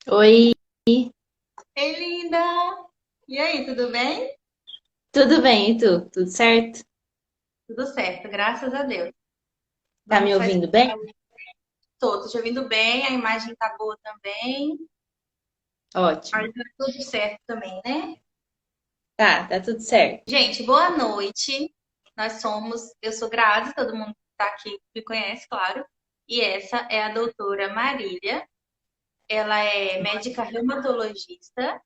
Oi, Ei, linda! E aí, tudo bem? tudo bem? E tu? Tudo certo? Tudo certo, graças a Deus. Tá me Vamos fazer ouvindo bem? todos. Te ouvindo bem, a imagem tá boa também. Ótimo. Mas tá tudo certo também, né? Tá tudo certo. Gente, boa noite. Eu sou Grazi, todo mundo que tá aqui me conhece, claro. E essa é a doutora Marília. Ela é médica reumatologista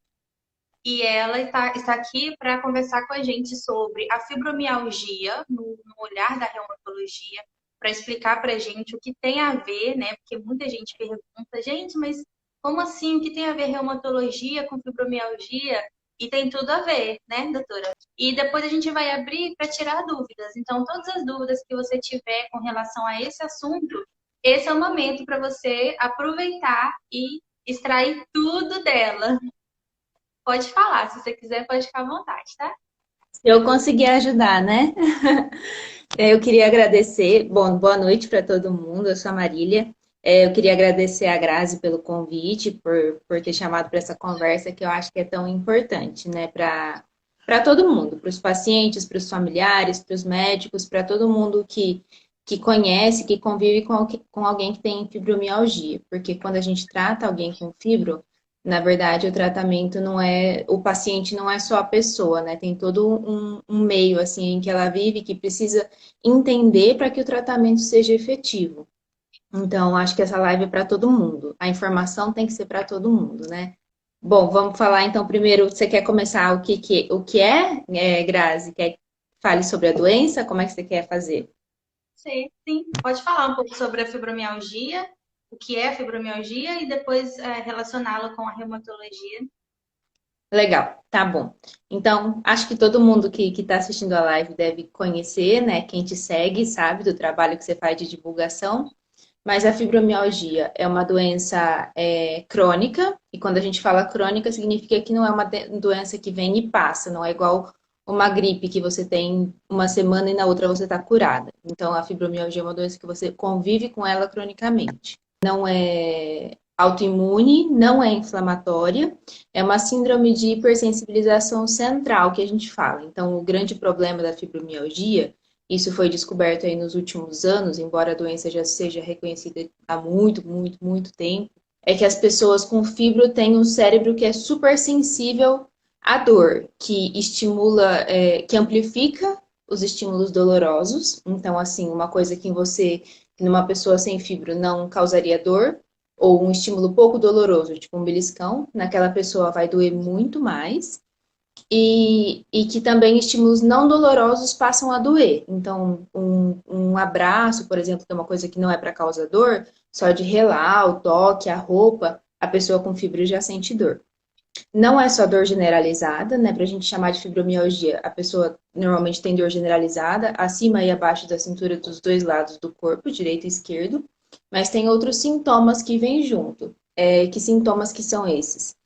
e ela está aqui para conversar com a gente sobre a fibromialgia no olhar da reumatologia, para explicar para a gente o que tem a ver, né? Porque muita gente pergunta, gente, mas como assim? O que tem a ver reumatologia com fibromialgia? E tem tudo a ver, né, doutora? E depois a gente vai abrir para tirar dúvidas. Então, todas as dúvidas que você tiver com relação a esse assunto, esse é o momento para você aproveitar e extrair tudo dela. Pode falar, se você quiser, pode ficar à vontade, tá? Se eu conseguir ajudar, né? Eu queria agradecer. Bom, boa noite para todo mundo. Eu sou a Marília. Eu queria agradecer a Grazi pelo convite, por ter chamado para essa conversa que eu acho que é tão importante, né? Para todo mundo, para os pacientes, para os familiares, para os médicos, para todo mundo que conhece, que convive com alguém que tem fibromialgia. Porque quando a gente trata alguém com fibro, na verdade, o tratamento não é, o paciente não é só a pessoa, né? Tem todo um meio assim em que ela vive que precisa entender para que o tratamento seja efetivo. Então, acho que essa live é para todo mundo. A informação tem que ser para todo mundo, né? Bom, vamos falar então primeiro. Você quer começar Grazi? Quer que fale sobre a doença? Como é que você quer fazer? Sim. Pode falar um pouco sobre a fibromialgia, o que é a fibromialgia e depois relacioná-la com a reumatologia. Legal, tá bom. Então, acho que todo mundo que está assistindo a live deve conhecer, né? Quem te segue sabe do trabalho que você faz de divulgação. Mas a fibromialgia é uma doença crônica, e quando a gente fala crônica, significa que não é uma doença que vem e passa, não é igual uma gripe que você tem uma semana e na outra você está curada. Então, a fibromialgia é uma doença que você convive com ela cronicamente. Não é autoimune, não é inflamatória, é uma síndrome de hipersensibilização central que a gente fala. Então, o grande problema da fibromialgia, isso foi descoberto aí nos últimos anos, embora a doença já seja reconhecida há muito tempo, é que as pessoas com fibro têm um cérebro que é super sensível à dor, que estimula, que amplifica os estímulos dolorosos. Então, assim, uma coisa que em você, que numa pessoa sem fibro não causaria dor, ou um estímulo pouco doloroso, tipo um beliscão, naquela pessoa vai doer muito mais e que também estímulos não dolorosos passam a doer. Então, um abraço, por exemplo, que é uma coisa que não é para causar dor, só de relar, o toque, a roupa, a pessoa com fibra já sente dor. Não é só dor generalizada, né? Para a gente chamar de fibromialgia, a pessoa normalmente tem dor generalizada, acima e abaixo da cintura dos dois lados do corpo, direito e esquerdo, mas tem outros sintomas que vêm junto. Que sintomas que são esses?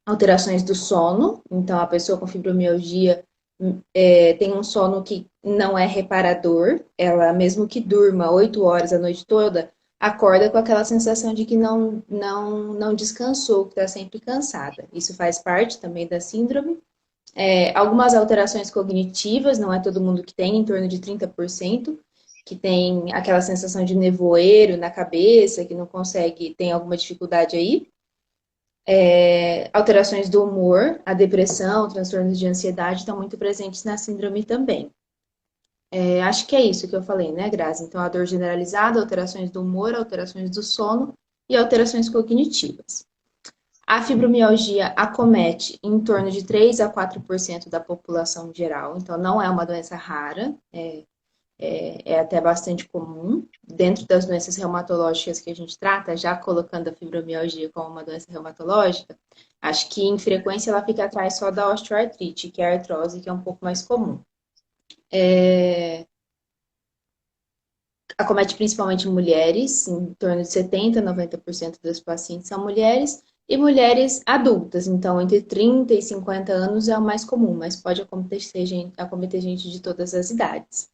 Alterações do sono. Então, a pessoa com fibromialgia tem um sono que não é reparador. Ela, mesmo que durma 8 horas a noite toda, acorda com aquela sensação de que não descansou, que está sempre cansada. Isso faz parte também da síndrome. Algumas alterações cognitivas, não é todo mundo que tem, em torno de 30%, que tem aquela sensação de nevoeiro na cabeça, que não consegue, tem alguma dificuldade aí. Alterações do humor, a depressão, transtornos de ansiedade estão muito presentes na síndrome também. Acho que é isso que eu falei, né, Grazi? Então, a dor generalizada, alterações do humor, alterações do sono e alterações cognitivas. A fibromialgia acomete em torno de 3 a 4% da população geral, então não é uma doença rara, é até bastante comum. Dentro das doenças reumatológicas que a gente trata, já colocando a fibromialgia como uma doença reumatológica, acho que em frequência ela fica atrás só da osteoartrite, que é a artrose, que é um pouco mais comum. Acomete principalmente mulheres, em torno de 70 a 90% das pacientes são mulheres, e mulheres adultas, então entre 30 e 50 anos é o mais comum, mas pode acometer gente de todas as idades.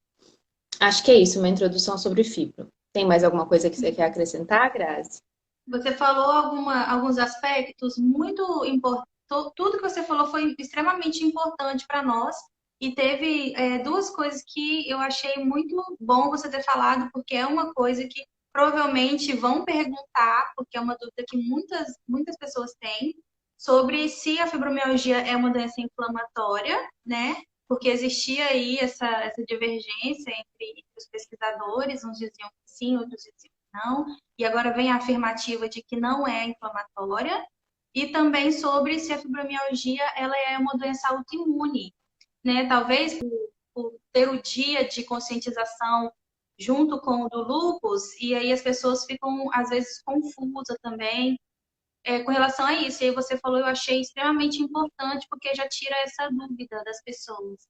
Acho que é isso, uma introdução sobre fibro. Tem mais alguma coisa que você quer acrescentar, Grazi? Você falou alguns aspectos muito importantes. Tudo que você falou foi extremamente importante para nós. E teve duas coisas que eu achei muito bom você ter falado, porque é uma coisa que provavelmente vão perguntar, porque é uma dúvida que muitas pessoas têm, sobre se a fibromialgia é uma doença inflamatória, né? Porque existia aí essa divergência entre os pesquisadores, uns diziam que sim, outros diziam que não, e agora vem a afirmativa de que não é inflamatória, e também sobre se a fibromialgia ela é uma doença autoimune, né? Talvez por ter o dia de conscientização junto com o do lúpus, e aí as pessoas ficam às vezes confusas também com relação a isso. E aí você falou, eu achei extremamente importante, porque já tira essa dúvida das pessoas.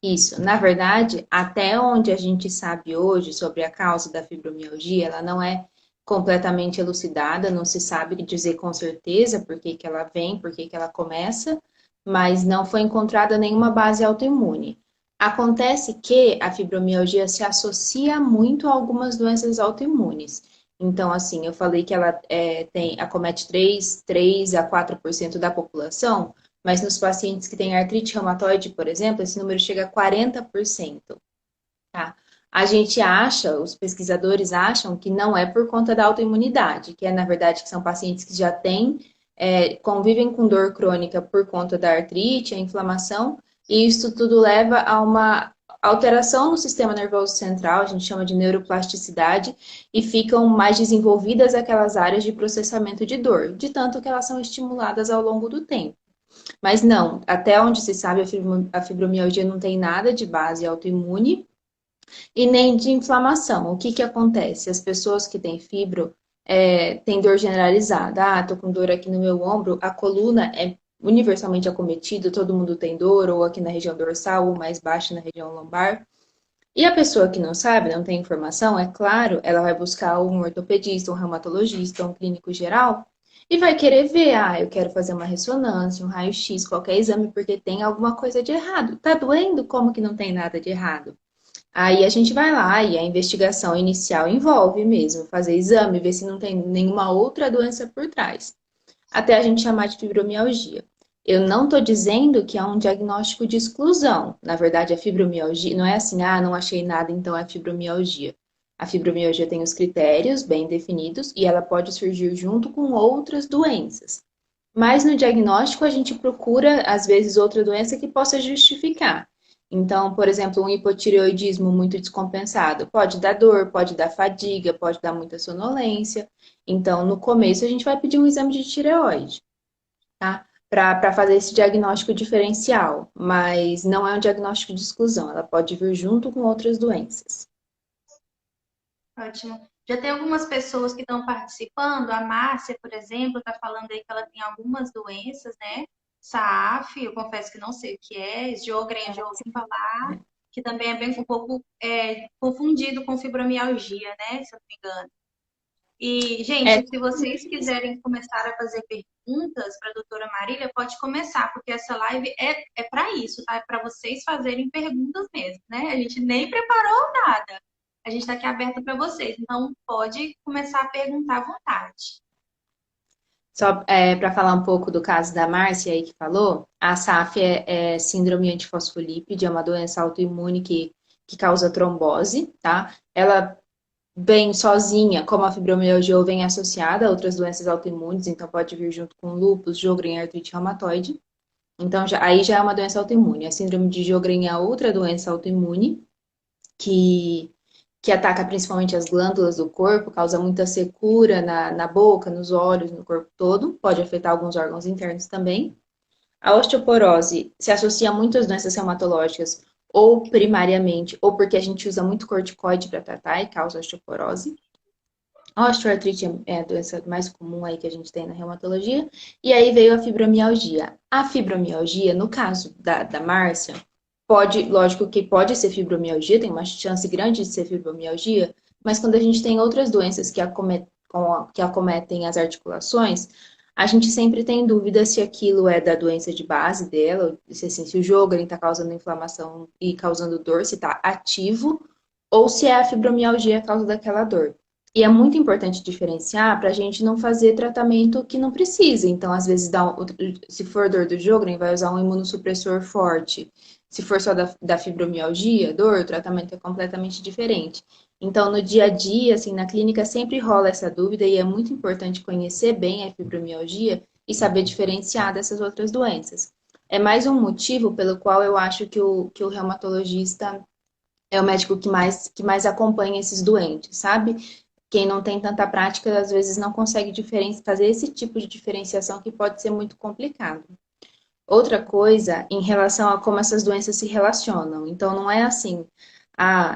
Isso, na verdade, até onde a gente sabe hoje sobre a causa da fibromialgia, ela não é completamente elucidada, não se sabe dizer com certeza por que que ela vem, por que que ela começa, mas não foi encontrada nenhuma base autoimune. Acontece que a fibromialgia se associa muito a algumas doenças autoimunes. Então, assim, eu falei que ela acomete 3 a 4% da população, mas nos pacientes que têm artrite reumatoide, por exemplo, esse número chega a 40%. Tá? A gente acha, os pesquisadores acham que não é por conta da autoimunidade, que é, na verdade, que são pacientes que já têm, convivem com dor crônica por conta da artrite, a inflamação, e isso tudo leva a uma alteração no sistema nervoso central, a gente chama de neuroplasticidade, e ficam mais desenvolvidas aquelas áreas de processamento de dor, de tanto que elas são estimuladas ao longo do tempo. Mas não, até onde se sabe, a fibromialgia não tem nada de base autoimune e nem de inflamação. O que que acontece? As pessoas que têm fibro têm dor generalizada. Ah, tô com dor aqui no meu ombro, a coluna é universalmente acometida, todo mundo tem dor, ou aqui na região dorsal, ou mais baixa na região lombar. E a pessoa que não sabe, não tem informação, é claro, ela vai buscar um ortopedista, um reumatologista, um clínico geral e vai querer ver, ah, eu quero fazer uma ressonância, um raio-x, qualquer exame, porque tem alguma coisa de errado. Tá doendo? Como que não tem nada de errado? Aí a gente vai lá e a investigação inicial envolve mesmo fazer exame, ver se não tem nenhuma outra doença por trás até a gente chamar de fibromialgia. Eu não estou dizendo que é um diagnóstico de exclusão. Na verdade, a fibromialgia não é assim, ah, não achei nada, então é fibromialgia. A fibromialgia tem os critérios bem definidos e ela pode surgir junto com outras doenças. Mas no diagnóstico a gente procura, às vezes, outra doença que possa justificar. Então, por exemplo, um hipotireoidismo muito descompensado pode dar dor, pode dar fadiga, pode dar muita sonolência. Então, no começo, a gente vai pedir um exame de tireoide, tá? Para fazer esse diagnóstico diferencial, mas não é um diagnóstico de exclusão, ela pode vir junto com outras doenças. Ótimo. Já tem algumas pessoas que estão participando. A Márcia, por exemplo, está falando aí que ela tem algumas doenças, né? SAF, eu confesso que não sei o que é. Sjögren, eu já ouvi falar, que também é bem um pouco confundido com fibromialgia, né? Se eu não me engano. E, É, gente, se vocês quiserem começar a fazer perguntas para a doutora Marília, pode começar, porque essa live é para isso, tá? É para vocês fazerem perguntas mesmo, né? A gente nem preparou nada. A gente está aqui aberta para vocês. Então, pode começar a perguntar à vontade. só para falar um pouco do caso da Márcia aí que falou, a SAF é síndrome antifosfolípide, é uma doença autoimune que causa trombose, tá? Ela vem sozinha, como a fibromialgia, ou vem associada a outras doenças autoimunes, então pode vir junto com lúpus, Sjögren e artrite reumatoide. Então, aí já é uma doença autoimune. A síndrome de Sjögren é outra doença autoimune que, que ataca principalmente as glândulas do corpo, causa muita secura na boca, nos olhos, no corpo todo, pode afetar alguns órgãos internos também. A osteoporose se associa muito às doenças reumatológicas, ou primariamente, ou porque a gente usa muito corticoide para tratar e causa osteoporose. A osteoartrite é a doença mais comum aí que a gente tem na reumatologia. E aí veio a fibromialgia. A fibromialgia, no caso da Márcia, pode, lógico que pode ser fibromialgia, tem uma chance grande de ser fibromialgia, mas quando a gente tem outras doenças que acometem as articulações, a gente sempre tem dúvida se aquilo é da doença de base dela, se, assim, se o Sjögren está causando inflamação e causando dor, se está ativo, ou se é a fibromialgia a causa daquela dor. E é muito importante diferenciar para a gente não fazer tratamento que não precisa. Então, às vezes, se for dor do Sjögren, vai usar um imunossupressor forte. Se for só da fibromialgia, dor, o tratamento é completamente diferente. Então, no dia a dia, assim, na clínica sempre rola essa dúvida e é muito importante conhecer bem a fibromialgia e saber diferenciar dessas outras doenças. É mais um motivo pelo qual eu acho que o reumatologista é o médico que mais acompanha esses doentes, sabe? Quem não tem tanta prática, às vezes não consegue fazer esse tipo de diferenciação que pode ser muito complicado. Outra coisa, em relação a como essas doenças se relacionam. Então, não é assim,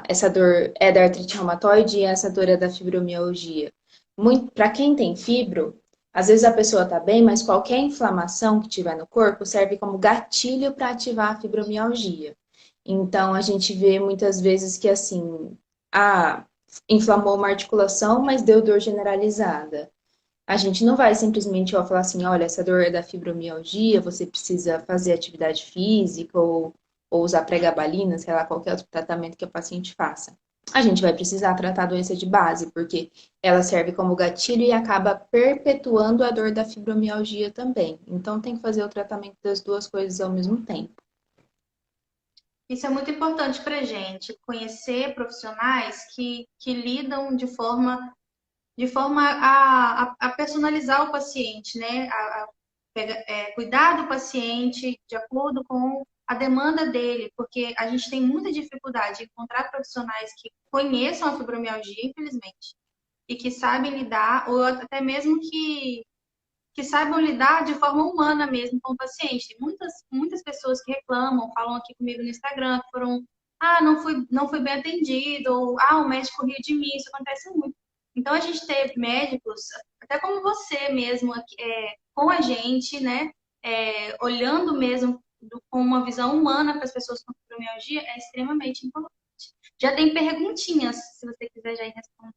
essa dor é da artrite reumatoide e essa dor é da fibromialgia. Para quem tem fibro, às vezes a pessoa está bem, mas qualquer inflamação que tiver no corpo serve como gatilho para ativar a fibromialgia. Então, a gente vê muitas vezes que, assim, inflamou uma articulação, mas deu dor generalizada. A gente não vai simplesmente falar assim, olha, essa dor é da fibromialgia, você precisa fazer atividade física ou usar pregabalina, sei lá, qualquer outro tratamento que o paciente faça. A gente vai precisar tratar a doença de base, porque ela serve como gatilho e acaba perpetuando a dor da fibromialgia também. Então tem que fazer o tratamento das duas coisas ao mesmo tempo. Isso é muito importante para a gente, conhecer profissionais que lidam de forma a personalizar o paciente, né? Cuidar do paciente de acordo com a demanda dele, porque a gente tem muita dificuldade em encontrar profissionais que conheçam a fibromialgia, infelizmente, e que sabem lidar, ou até mesmo que saibam lidar de forma humana mesmo com o paciente. Tem muitas pessoas que reclamam, falam aqui comigo no Instagram, que foram, não fui bem atendido, ou, o médico riu de mim, isso acontece muito. Então, a gente teve médicos, até como você mesmo, com a gente, né, olhando mesmo com uma visão humana para as pessoas com fibromialgia, é extremamente importante. Já tem perguntinhas, se você quiser já ir respondendo.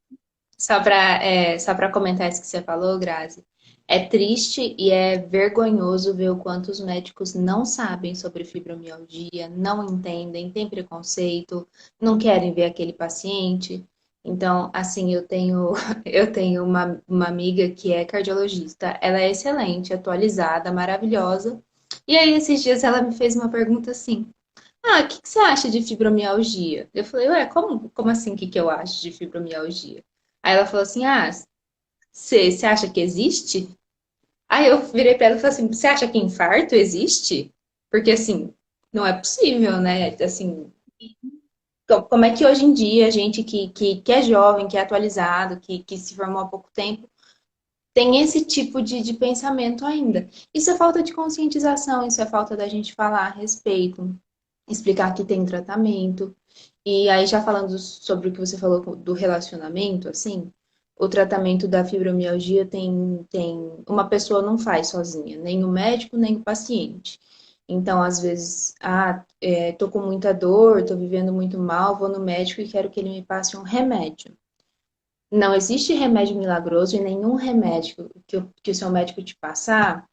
Só para comentar isso que você falou, Grazi, é triste e é vergonhoso ver o quanto os médicos não sabem sobre fibromialgia, não entendem, têm preconceito, não querem ver aquele paciente. Então, assim, eu tenho uma amiga que é cardiologista, ela é excelente, atualizada, maravilhosa. E aí, esses dias, ela me fez uma pergunta assim: o que você acha de fibromialgia? Eu falei, ué, como assim, o que eu acho de fibromialgia? Aí ela falou assim, você acha que existe? Aí eu virei pra ela e falei assim, você acha que infarto existe? Porque, assim, não é possível, né? Assim, como é que hoje em dia a gente que é jovem, que é atualizado, que se formou há pouco tempo, tem esse tipo de pensamento ainda? Isso é falta de conscientização, isso é falta da gente falar a respeito, explicar que tem tratamento. E aí, já falando sobre o que você falou do relacionamento, assim, o tratamento da fibromialgia uma pessoa não faz sozinha, nem o médico, nem o paciente. Então, às vezes, tô com muita dor, tô vivendo muito mal, vou no médico e quero que ele me passe um remédio. Não existe remédio milagroso e nenhum remédio que o seu médico te passar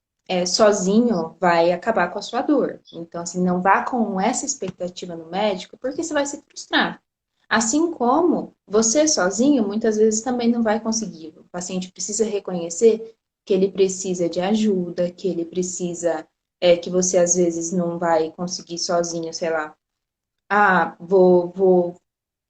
sozinho vai acabar com a sua dor. Então, assim, não vá com essa expectativa no médico, porque você vai se frustrar. Assim como você sozinho, muitas vezes também não vai conseguir. O paciente precisa reconhecer que ele precisa de ajuda, que ele precisa, que você às vezes não vai conseguir sozinho, sei lá. Vou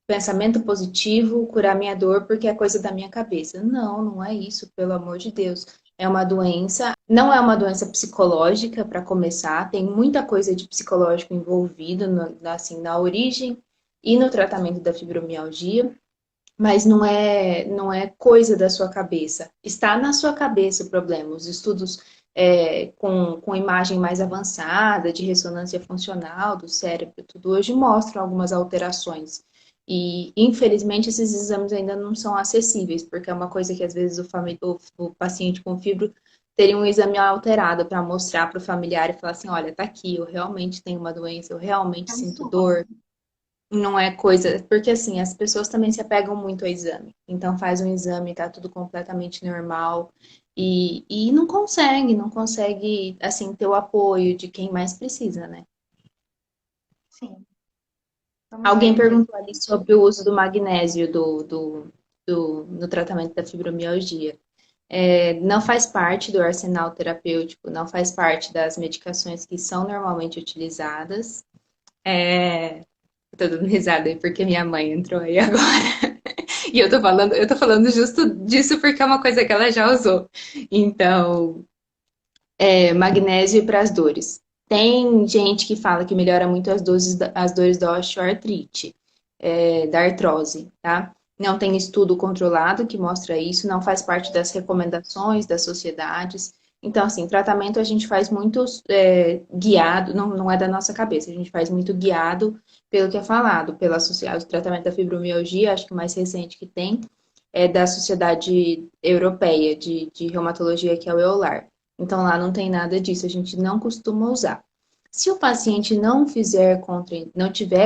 pensamento positivo, curar minha dor porque é coisa da minha cabeça. Não, não é isso, pelo amor de Deus. É uma doença, não é uma doença psicológica para começar, tem muita coisa de psicológico envolvido assim, na origem e no tratamento da fibromialgia, mas não é coisa da sua cabeça. Está na sua cabeça o problema. Os estudos com imagem mais avançada, de ressonância funcional do cérebro, tudo hoje mostram algumas alterações. E, infelizmente, esses exames ainda não são acessíveis, porque é uma coisa que, às vezes, o paciente com fibro teria um exame alterado para mostrar para o familiar e falar assim, olha, tá aqui, eu realmente tenho uma doença, eu realmente É um sinto surto. dor, não é coisa, porque assim, as pessoas também se apegam muito ao exame. Então faz um exame, tá tudo completamente normal e não consegue, assim, ter o apoio de quem mais precisa, né? Sim. Vamos Alguém ver. perguntou ali sobre o uso do magnésio, do no tratamento da fibromialgia. Não faz parte do arsenal terapêutico, não faz parte das medicações que são normalmente utilizadas. Tô dando risada aí porque minha mãe entrou aí agora. E eu tô falando justo disso porque é uma coisa que ela já usou. Então, magnésio para as dores. Tem gente que fala que melhora muito as dores da osteoartrite, da artrose, tá? Não tem estudo controlado que mostra isso, não faz parte das recomendações das sociedades. Então, assim, tratamento a gente faz muito guiado, não é da nossa cabeça, a gente faz muito guiado pelo que é falado, pela sociedade, o tratamento da fibromialgia, acho que o mais recente que tem é da Sociedade Europeia de Reumatologia, que é o EULAR. Então, lá não tem nada disso, a gente não costuma usar. Se o paciente não tiver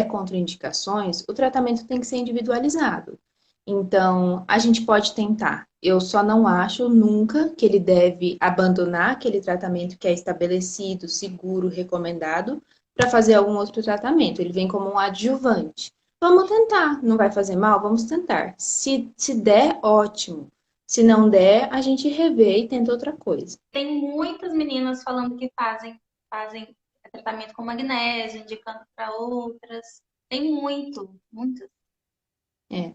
contraindicações, o tratamento tem que ser individualizado. Então, a gente pode tentar. Eu só não acho nunca que ele deve abandonar aquele tratamento que é estabelecido, seguro, recomendado, para fazer algum outro tratamento. Ele vem como um adjuvante. Vamos tentar, não vai fazer mal? Vamos tentar. Se der, ótimo. Se não der, a gente revê e tenta outra coisa. Tem muitas meninas falando que fazem tratamento com magnésio, indicando para outras. Tem muito. É.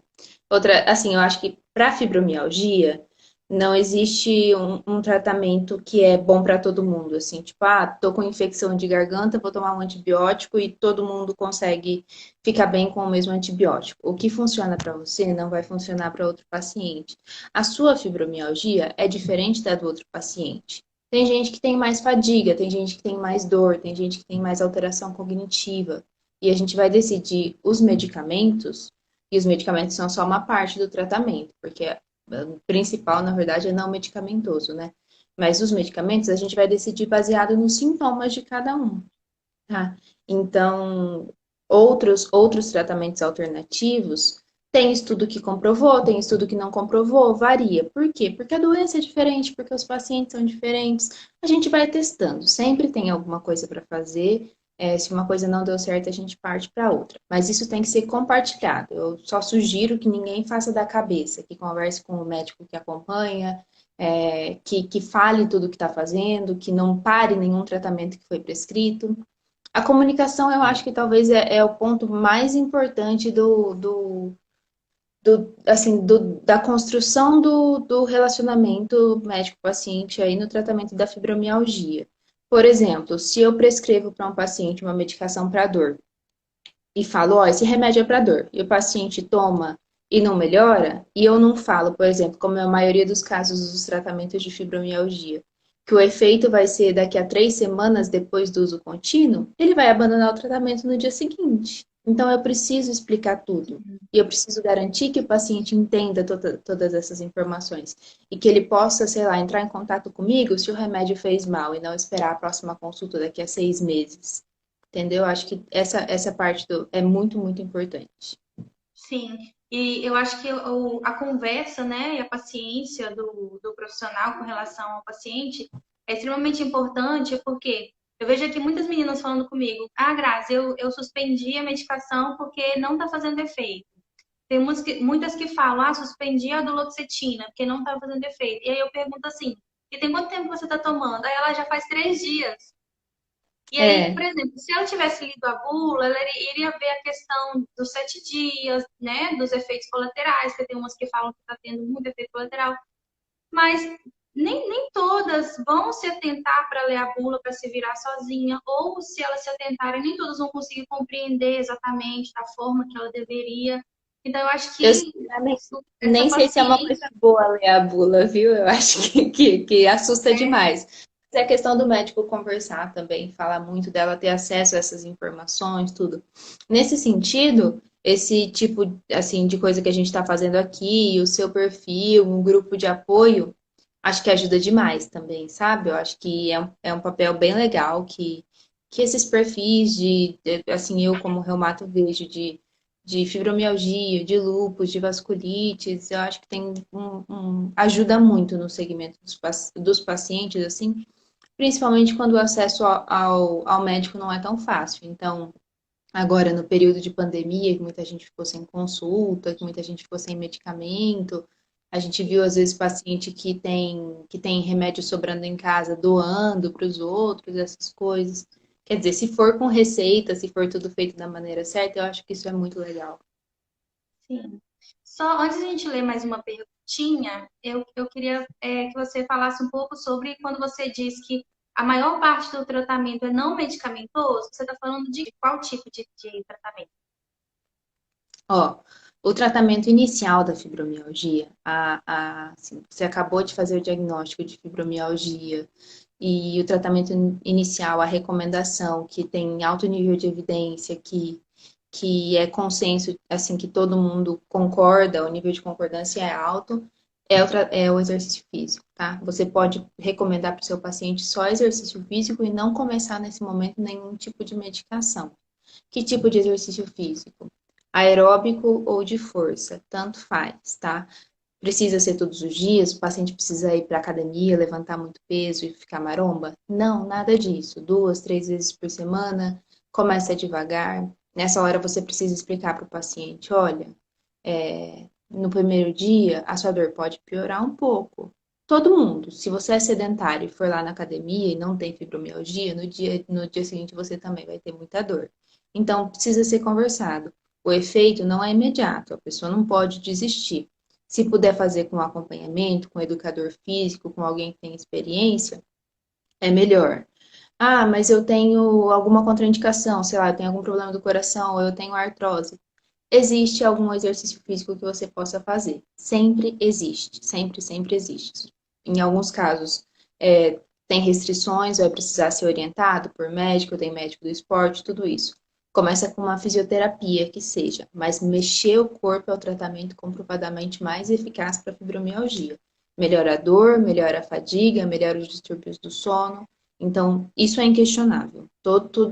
Outra, assim, eu acho que para fibromialgia não existe um tratamento que é bom para todo mundo, assim, tipo, tô com infecção de garganta, vou tomar um antibiótico e todo mundo consegue ficar bem com o mesmo antibiótico. O que funciona para você não vai funcionar para outro paciente. A sua fibromialgia é diferente da do outro paciente. Tem gente que tem mais fadiga, tem gente que tem mais dor, tem gente que tem mais alteração cognitiva. E a gente vai decidir os medicamentos e os medicamentos são só uma parte do tratamento, porque o principal, na verdade, é não medicamentoso, né? Mas os medicamentos a gente vai decidir baseado nos sintomas de cada um, tá? Então, outros tratamentos alternativos, tem estudo que comprovou, tem estudo que não comprovou, varia. Por quê? Porque a doença é diferente, porque os pacientes são diferentes. A gente vai testando, sempre tem alguma coisa para fazer. Se uma coisa não deu certo, a gente parte para outra. Mas isso tem que ser compartilhado. Eu só sugiro que ninguém faça da cabeça, que converse com o médico que acompanha, que fale tudo o que está fazendo, que não pare nenhum tratamento que foi prescrito. A comunicação, eu acho que talvez é o ponto mais importante da construção do relacionamento médico-paciente aí no tratamento da fibromialgia. Por exemplo, se eu prescrevo para um paciente uma medicação para dor e falo, ó, esse remédio é para dor, e o paciente toma e não melhora, e eu não falo, por exemplo, como é a maioria dos casos dos tratamentos de fibromialgia, que o efeito vai ser daqui a 3 semanas depois do uso contínuo, ele vai abandonar o tratamento no dia seguinte. Então, eu preciso explicar tudo. E eu preciso garantir que o paciente entenda todas essas informações. E que ele possa, sei lá, entrar em contato comigo se o remédio fez mal e não esperar a próxima consulta daqui a 6 meses. Entendeu? Acho que essa parte é muito, muito importante. Sim, e eu acho que a conversa, né, e a paciência do profissional com relação ao paciente é extremamente importante, porque eu vejo aqui muitas meninas falando comigo, Grazi, eu suspendi a medicação porque não está fazendo efeito. Tem muitas que falam, suspendi a duloxetina porque não está fazendo efeito. E aí eu pergunto assim, e tem quanto tempo você está tomando? Aí ela já faz 3 dias. E aí, por É, exemplo, se ela tivesse lido a bula, ela iria ver a questão dos 7 dias, né? Dos efeitos colaterais, que tem umas que falam que está tendo muito efeito colateral, mas nem todas vão se atentar para ler a bula para se virar sozinha, ou se elas se atentarem, nem todas vão conseguir compreender exatamente da forma que ela deveria. Então, eu acho eu que sinceramente essa nem sei se é uma paciência coisa boa ler a bula, viu? Eu acho que assusta demais. Mas é questão do médico conversar também, falar muito dela, ter acesso a essas informações, tudo. Nesse sentido, esse tipo assim de coisa que a gente está fazendo aqui, o seu perfil, um grupo de apoio, acho que ajuda demais também, sabe? Eu acho que é um papel bem legal que esses perfis assim, eu como reumato vejo de fibromialgia, de lúpus, de vasculites, eu acho que tem ajuda muito no segmento dos pacientes, assim, principalmente quando o acesso ao médico não é tão fácil. Então, agora no período de pandemia, que muita gente ficou sem consulta, que muita gente ficou sem medicamento. A gente viu, às vezes, paciente que tem remédio sobrando em casa, doando para os outros, essas coisas. Quer dizer, se for com receita, se for tudo feito da maneira certa, eu acho que isso é muito legal. Sim. Só antes de a gente ler mais uma perguntinha, eu queria que você falasse um pouco sobre quando você diz que a maior parte do tratamento é não medicamentoso, você está falando de qual tipo de tratamento? Ó, o tratamento inicial da fibromialgia, assim, você acabou de fazer o diagnóstico de fibromialgia e o tratamento inicial, a recomendação que tem alto nível de evidência, que é consenso, assim, que todo mundo concorda, o nível de concordância é alto, é o exercício físico, tá? Você pode recomendar para o seu paciente só exercício físico e não começar nesse momento nenhum tipo de medicação. Que tipo de exercício físico? Aeróbico ou de força, tanto faz, tá? Precisa ser todos os dias? O paciente precisa ir para academia, levantar muito peso e ficar maromba? Não, nada disso. 2, 3 vezes por semana, começa devagar. Nessa hora você precisa explicar para o paciente: olha, no primeiro dia a sua dor pode piorar um pouco. Todo mundo, se você é sedentário e for lá na academia e não tem fibromialgia, no dia seguinte você também vai ter muita dor. Então, precisa ser conversado. O efeito não é imediato, a pessoa não pode desistir. Se puder fazer com acompanhamento, com educador físico, com alguém que tem experiência, é melhor. Ah, mas eu tenho alguma contraindicação, sei lá, eu tenho algum problema do coração, ou eu tenho artrose. Existe algum exercício físico que você possa fazer. Sempre existe, sempre, sempre existe. Em alguns casos, tem restrições, vai precisar ser orientado por médico, tem médico do esporte, tudo isso. Começa com uma fisioterapia que seja, mas mexer o corpo é o tratamento comprovadamente mais eficaz para fibromialgia. Melhora a dor, melhora a fadiga, melhora os distúrbios do sono. Então, isso é inquestionável. Todo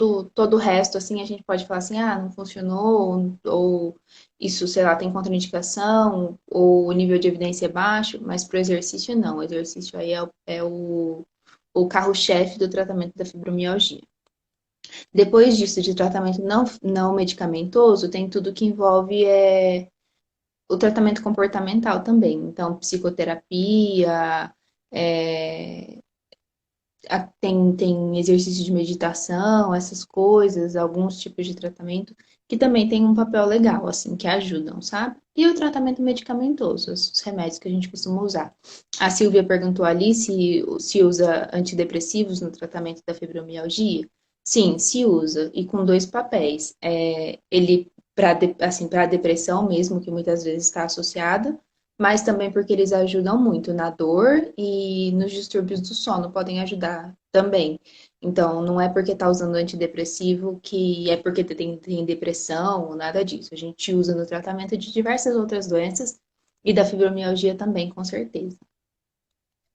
o resto, assim, a gente pode falar assim, ah, não funcionou, ou isso, sei lá, tem contraindicação, ou o nível de evidência é baixo, mas para o exercício, não. O exercício aí é o carro-chefe do tratamento da fibromialgia. Depois disso, de tratamento não medicamentoso, tem tudo que envolve o tratamento comportamental também. Então, psicoterapia, é, tem exercício de meditação, essas coisas, alguns tipos de tratamento que também tem um papel legal, assim, que ajudam, sabe? E o tratamento medicamentoso, os remédios que a gente costuma usar. A Silvia perguntou ali se usa antidepressivos no tratamento da fibromialgia. Sim, se usa, e com dois papéis. Ele, para depressão mesmo, que muitas vezes está associada, mas também porque eles ajudam muito na dor e nos distúrbios do sono, podem ajudar também. Então, não é porque está usando antidepressivo que é porque tem depressão ou nada disso. A gente usa no tratamento de diversas outras doenças e da fibromialgia também, com certeza.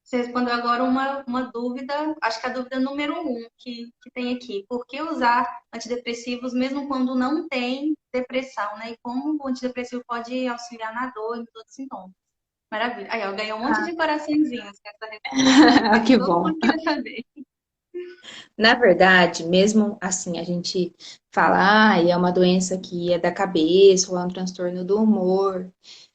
Você respondeu agora uma dúvida, acho que a dúvida número um que tem aqui. Por que usar antidepressivos mesmo quando não tem depressão, né? E como o antidepressivo pode auxiliar na dor e todos os sintomas? Maravilha. Aí, ó, ganhei um monte Ah, de coraçõezinhos com essa resposta. É que que todo bom. mundo queria saber. Na verdade, mesmo assim, a gente fala, ah, é uma doença que é da cabeça, ou é um transtorno do humor.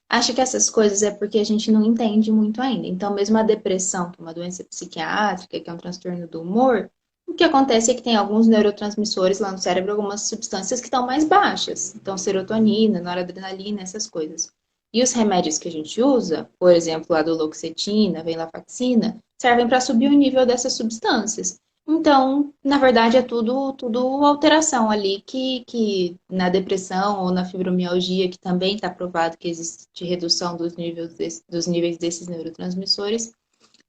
Acho que essas coisas é porque a gente não entende muito ainda. Então, mesmo a depressão, que é uma doença psiquiátrica, que é um transtorno do humor, o que acontece é que tem alguns neurotransmissores lá no cérebro, algumas substâncias que estão mais baixas. Então, serotonina, noradrenalina, essas coisas. E os remédios que a gente usa, por exemplo, a duloxetina, venlafaxina, servem para subir o nível dessas substâncias. Então, na verdade, é tudo alteração ali que na depressão ou na fibromialgia, que também está provado que existe redução dos níveis desses neurotransmissores,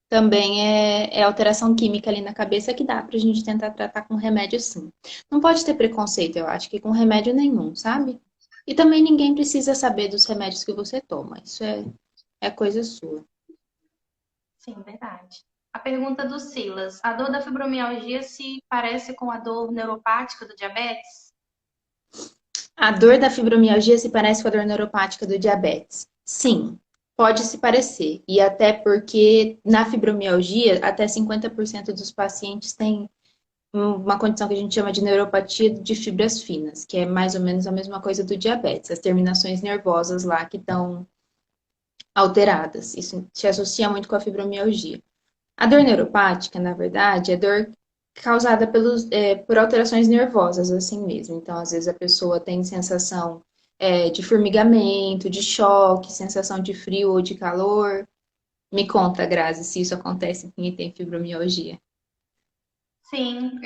também é alteração química ali na cabeça que dá para a gente tentar tratar com remédio sim. Não pode ter preconceito, eu acho que com remédio nenhum, sabe? E também ninguém precisa saber dos remédios que você toma. Isso é coisa sua. Sim, verdade. A pergunta do Silas. A dor da fibromialgia se parece com a dor neuropática do diabetes? A dor da fibromialgia se parece com a dor neuropática do diabetes? Sim, pode se parecer. E até porque na fibromialgia, até 50% dos pacientes têm uma condição que a gente chama de neuropatia de fibras finas, que é mais ou menos a mesma coisa do diabetes, as terminações nervosas lá que estão alteradas. Isso se associa muito com a fibromialgia. A dor neuropática, na verdade, é dor causada por alterações nervosas, assim mesmo. Então, às vezes a pessoa tem sensação de formigamento, de choque, sensação de frio ou de calor. Me conta, Grazi, se isso acontece com quem tem fibromialgia. Sim,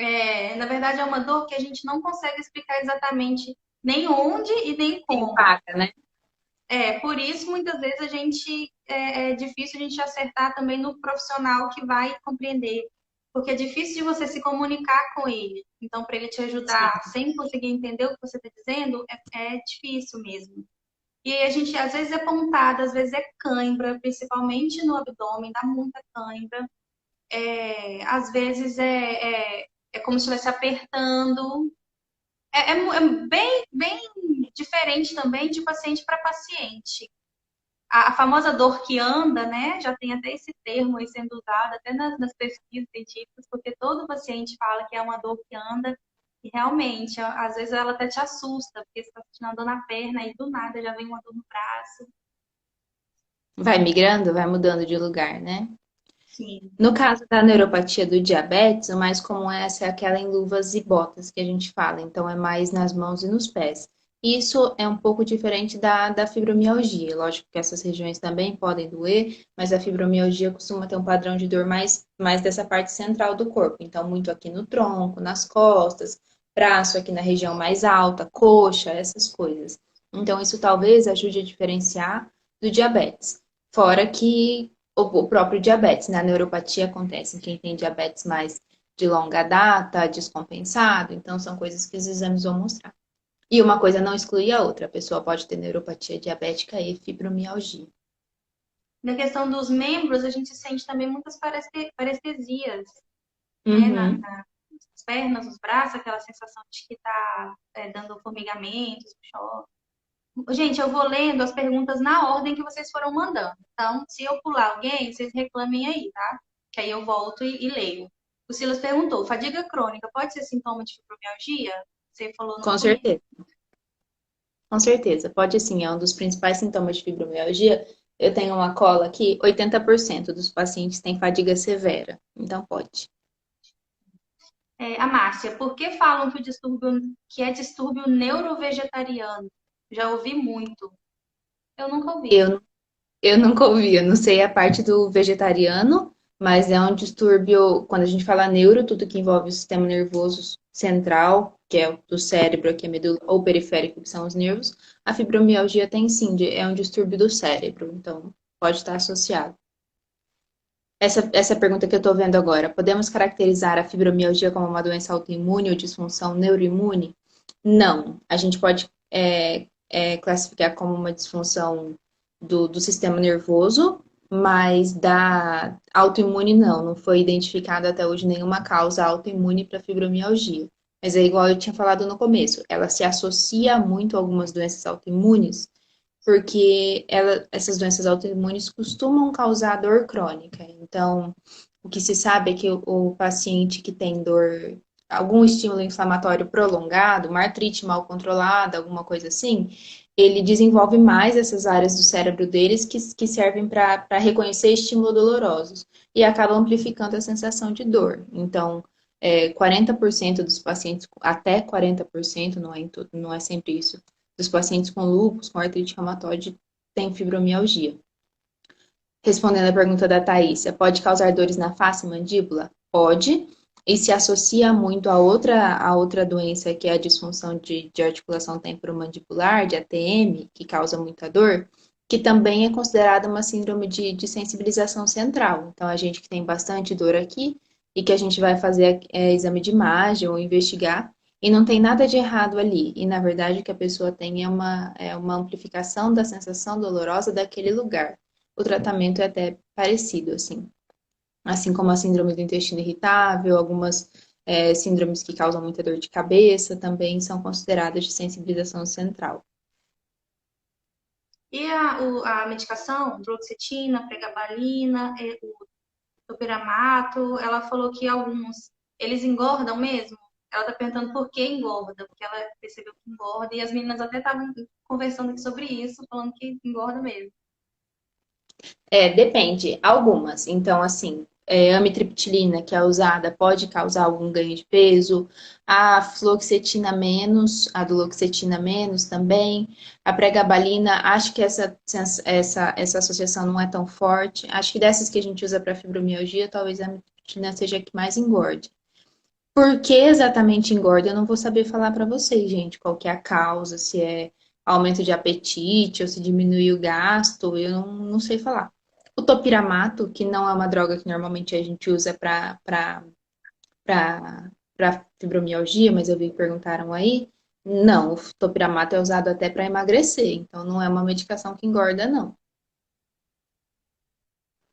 na verdade é uma dor que a gente não consegue explicar exatamente nem onde e nem Tem como. paga, né? Por isso muitas vezes é difícil a gente acertar também no profissional que vai compreender, porque é difícil de você se comunicar com ele. Então, para ele te Sim. ajudar sem conseguir entender o que você está dizendo, é difícil mesmo. E aí a gente às vezes é pontada, às vezes é cãibra, principalmente no abdômen, dá muita cãibra. Às vezes é como se estivesse apertando. É bem diferente também de paciente para paciente. A famosa dor que anda, né? Já tem até esse termo aí sendo usado até nas pesquisas científicas, porque todo paciente fala que é uma dor que anda e realmente, às vezes ela até te assusta, porque você está sentindo uma dor na perna e do nada já vem uma dor no braço. Vai migrando, vai mudando de lugar, né? Sim. No caso da neuropatia do diabetes, o mais comum é essa é aquela em luvas e botas que a gente fala, então é mais nas mãos e nos pés. Isso é um pouco diferente da fibromialgia. Lógico que essas regiões também podem doer, mas a fibromialgia costuma ter um padrão de dor mais dessa parte central do corpo. Então, muito aqui no tronco, nas costas, braço aqui na região mais alta, coxa, essas coisas. Então, isso talvez ajude a diferenciar do diabetes. Fora que o próprio diabetes, né? A neuropatia acontece em quem tem diabetes mais de longa data, descompensado, então são coisas que os exames vão mostrar. E uma coisa não exclui a outra, a pessoa pode ter neuropatia diabética e fibromialgia. Na questão dos membros, a gente sente também muitas parestesias, né? Uhum. Nas pernas, nos braços, aquela sensação de que está dando formigamentos, choque. Gente, eu vou lendo as perguntas na ordem que vocês foram mandando. Então, se eu pular alguém, vocês reclamem aí, tá? Que aí eu volto e leio. O Silas perguntou: fadiga crônica pode ser sintoma de fibromialgia? Você falou no Com começo. certeza, com certeza. Pode sim, é um dos principais sintomas de fibromialgia. Eu tenho uma cola aqui, 80% dos pacientes têm fadiga severa, então pode. A Márcia, por que falam que o distúrbio que é distúrbio neurovegetariano? Já ouvi muito. Eu nunca ouvi. Eu Eu nunca ouvi, eu não sei a parte do vegetariano, mas é um distúrbio, quando a gente fala neuro, tudo que envolve o sistema nervoso central, que é o do cérebro, aqui a medula, ou periférico, que são os nervos. A fibromialgia tem sim, é um distúrbio do cérebro, então pode estar associado. Essa pergunta que eu estou vendo agora, podemos caracterizar a fibromialgia como uma doença autoimune ou disfunção neuroimune? Não, a gente pode classificar como uma disfunção do sistema nervoso, mas da autoimune não foi identificada até hoje nenhuma causa autoimune para fibromialgia. Mas é igual eu tinha falado no começo, ela se associa muito a algumas doenças autoimunes, porque essas doenças autoimunes costumam causar dor crônica. Então, o que se sabe é que o paciente que tem dor, algum estímulo inflamatório prolongado, uma artrite mal controlada, alguma coisa assim, ele desenvolve mais essas áreas do cérebro deles que servem para reconhecer estímulos dolorosos e acabam amplificando a sensação de dor. Então, 40% dos pacientes, até 40%, não é sempre isso, dos pacientes com lúpus, com artrite reumatoide, têm fibromialgia. Respondendo a pergunta da Thaísia, pode causar dores na face e mandíbula? Pode, e se associa muito a outra doença, que é a disfunção de articulação temporomandibular, de ATM, que causa muita dor, que também é considerada uma síndrome de sensibilização central. Então, a gente que tem bastante dor aqui e que a gente vai fazer exame de imagem ou investigar, e não tem nada de errado ali. E, na verdade, o que a pessoa tem é uma amplificação da sensação dolorosa daquele lugar. O tratamento é até parecido, assim. Assim como a síndrome do intestino irritável, algumas síndromes que causam muita dor de cabeça também são consideradas de sensibilização central. E a medicação, fluoxetina, pregabalina, o topiramato, ela falou que alguns eles engordam mesmo? Ela tá perguntando por que engorda, porque ela percebeu que engorda, e as meninas até estavam conversando aqui sobre isso, falando que engorda mesmo. Depende, algumas. Então, assim, amitriptilina que é usada pode causar algum ganho de peso, a fluoxetina menos, a duloxetina menos também, a pregabalina, acho que essa associação não é tão forte. Acho que dessas que a gente usa para fibromialgia, talvez a amitriptilina seja a que mais engorde. Por que exatamente engorda? Eu não vou saber falar para vocês, gente, qual que é a causa, se é aumento de apetite ou se diminui o gasto, eu não sei falar. O topiramato, que não é uma droga que normalmente a gente usa para fibromialgia, mas eu vi que perguntaram aí. Não, o topiramato é usado até para emagrecer, então não é uma medicação que engorda, não.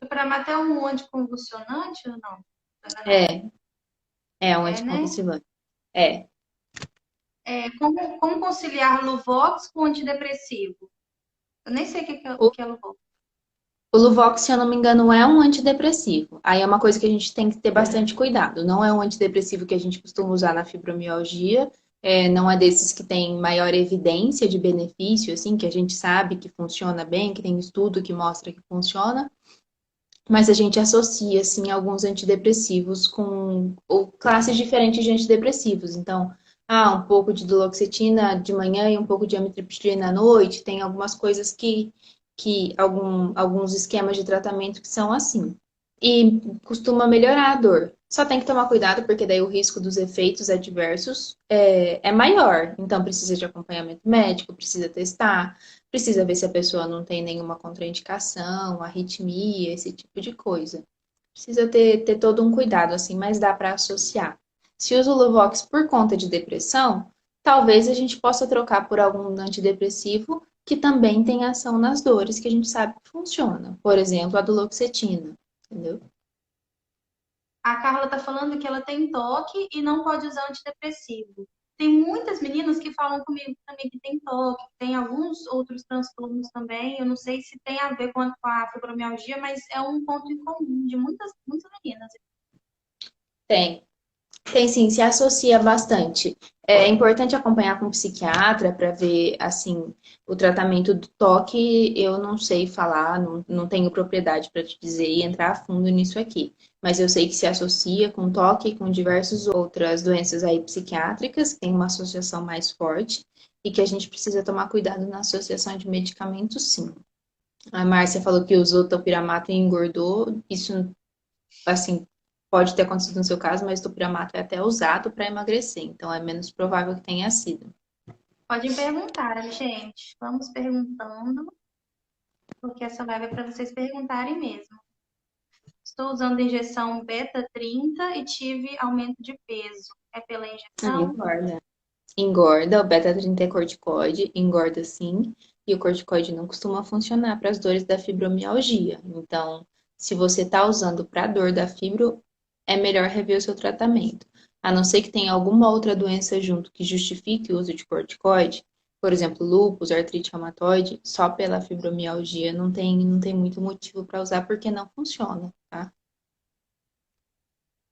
O Pramato é um anticonvulsionante ou não? Tô enganada. É, é um É, né? anticonvulsivante. É. Como conciliar Luvox com antidepressivo? Eu nem sei o que é Luvox. O Luvox, se eu não me engano, é um antidepressivo. Aí é uma coisa que a gente tem que ter bastante cuidado. Não é um antidepressivo que a gente costuma usar na fibromialgia, não é desses que tem maior evidência de benefício, assim, que a gente sabe que funciona bem, que tem estudo que mostra que funciona, mas a gente associa, assim, alguns antidepressivos com ou classes diferentes de antidepressivos. Então, um pouco de duloxetina de manhã e um pouco de amitriptilina à noite, tem algumas coisas alguns esquemas de tratamento que são assim. E costuma melhorar a dor. Só tem que tomar cuidado, porque daí o risco dos efeitos adversos é maior. Então, precisa de acompanhamento médico, precisa testar, precisa ver se a pessoa não tem nenhuma contraindicação, arritmia, esse tipo de coisa. Precisa ter todo um cuidado, assim, mas dá para associar. Se usa o Luvox por conta de depressão, talvez a gente possa trocar por algum antidepressivo que também tem ação nas dores, que a gente sabe que funciona. Por exemplo, a duloxetina, entendeu? A Carla tá falando que ela tem toque e não pode usar antidepressivo. Tem muitas meninas que falam comigo também que tem toque, tem alguns outros transtornos também. Eu não sei se tem a ver com a fibromialgia, mas é um ponto em comum de muitas meninas. Tem. Tem sim, se associa bastante. É importante acompanhar com o psiquiatra para ver, assim, o tratamento do toque. Eu não sei falar, não tenho propriedade para te dizer e entrar a fundo nisso aqui. Mas eu sei que se associa com toque e com diversas outras doenças aí psiquiátricas, que tem uma associação mais forte e que a gente precisa tomar cuidado na associação de medicamentos, sim. A Márcia falou que usou topiramato e engordou. Isso, assim, pode ter acontecido no seu caso, mas topiramato é até usado para emagrecer, então é menos provável que tenha sido. Podem perguntar, gente. Vamos perguntando, porque essa live é para vocês perguntarem mesmo. Estou usando injeção beta 30 e tive aumento de peso. É pela injeção? Engorda. Engorda, o beta-3 é corticoide, engorda sim, e o corticoide não costuma funcionar para as dores da fibromialgia. Então, se você está usando para a dor da fibro, é melhor rever o seu tratamento. A não ser que tenha alguma outra doença junto que justifique o uso de corticoide, por exemplo, lúpus, artrite reumatoide, só pela fibromialgia não tem muito motivo para usar porque não funciona, tá?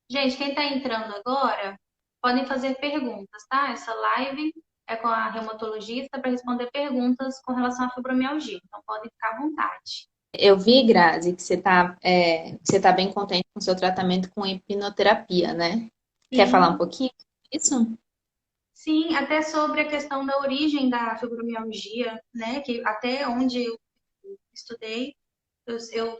Gente, quem está entrando agora, podem fazer perguntas, tá? Essa live é com a reumatologista para responder perguntas com relação à fibromialgia. Então, podem ficar à vontade. Eu vi, Grazi, que você tá bem contente com o seu tratamento com hipnoterapia, né? Quer falar um Sim, pouquinho disso? sim, até sobre a questão da origem da fibromialgia, né? Que até onde eu estudei,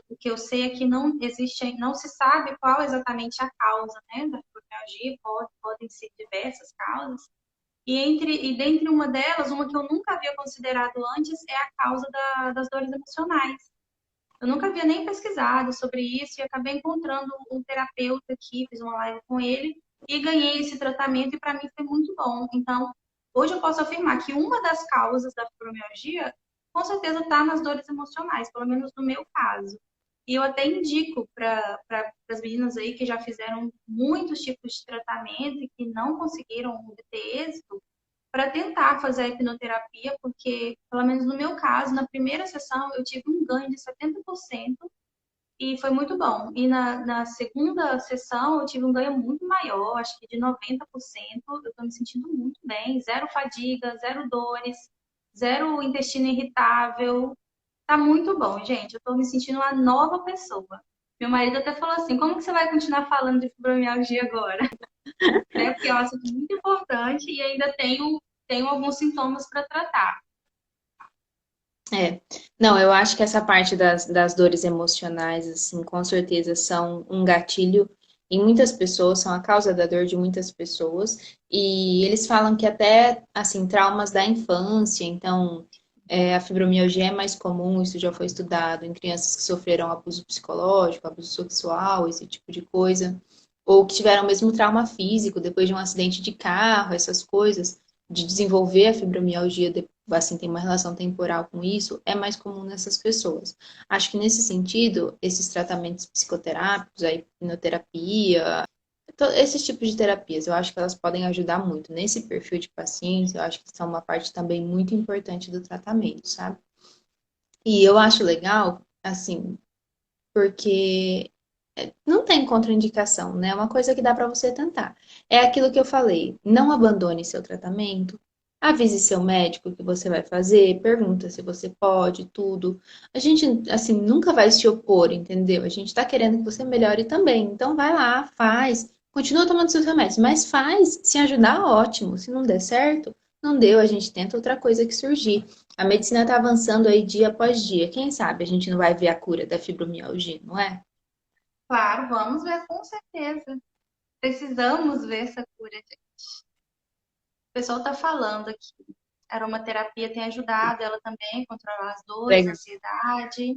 o que eu sei é que não existe, não se sabe qual exatamente a causa, né, da fibromialgia. Podem ser diversas causas. E dentre uma delas, uma que eu nunca havia considerado antes é a causa das dores emocionais. Eu nunca havia nem pesquisado sobre isso e acabei encontrando um terapeuta aqui, fiz uma live com ele e ganhei esse tratamento e para mim foi muito bom. Então, hoje eu posso afirmar que uma das causas da fibromialgia com certeza está nas dores emocionais, pelo menos no meu caso. E eu até indico para as meninas aí que já fizeram muitos tipos de tratamento e que não conseguiram obter êxito, para tentar fazer a hipnoterapia, porque, pelo menos no meu caso, na primeira sessão eu tive um ganho de 70% e foi muito bom. E na segunda sessão eu tive um ganho muito maior, acho que de 90%. Eu estou me sentindo muito bem, zero fadiga, zero dores, zero intestino irritável. Tá muito bom, gente. Eu estou me sentindo uma nova pessoa. Meu marido até falou assim: como que você vai continuar falando de fibromialgia agora? Né? Porque é um assunto muito importante e ainda tenho alguns sintomas para tratar. É. Não, eu acho que essa parte das dores emocionais, assim, com certeza são um gatilho em muitas pessoas, são a causa da dor de muitas pessoas. E eles falam que até, assim, traumas da infância, então, a fibromialgia é mais comum, isso já foi estudado em crianças que sofreram abuso psicológico, abuso sexual, esse tipo de coisa, ou que tiveram mesmo trauma físico depois de um acidente de carro, essas coisas, de desenvolver a fibromialgia assim, tem uma relação temporal com isso, é mais comum nessas pessoas. Acho que nesse sentido, esses tratamentos psicoterápicos, a hipnoterapia, esses tipos de terapias, eu acho que elas podem ajudar muito. Nesse perfil de pacientes, eu acho que são uma parte também muito importante do tratamento, sabe? E eu acho legal, assim, porque não tem contraindicação, né? É uma coisa que dá para você tentar. É aquilo que eu falei, não abandone seu tratamento, avise seu médico que você vai fazer, pergunta se você pode, tudo. A gente, assim, nunca vai se opor, entendeu? A gente tá querendo que você melhore também. Então vai lá, faz, continua tomando seus remédios, mas faz, se ajudar, ótimo. Se não der certo, não deu, a gente tenta outra coisa que surgir. A medicina tá avançando aí dia após dia. Quem sabe a gente não vai ver a cura da fibromialgia, não é? Claro, vamos ver com certeza. Precisamos ver essa cura, gente. O pessoal está falando aqui. A aromaterapia tem ajudado ela também a controlar as dores, a Legal. ansiedade.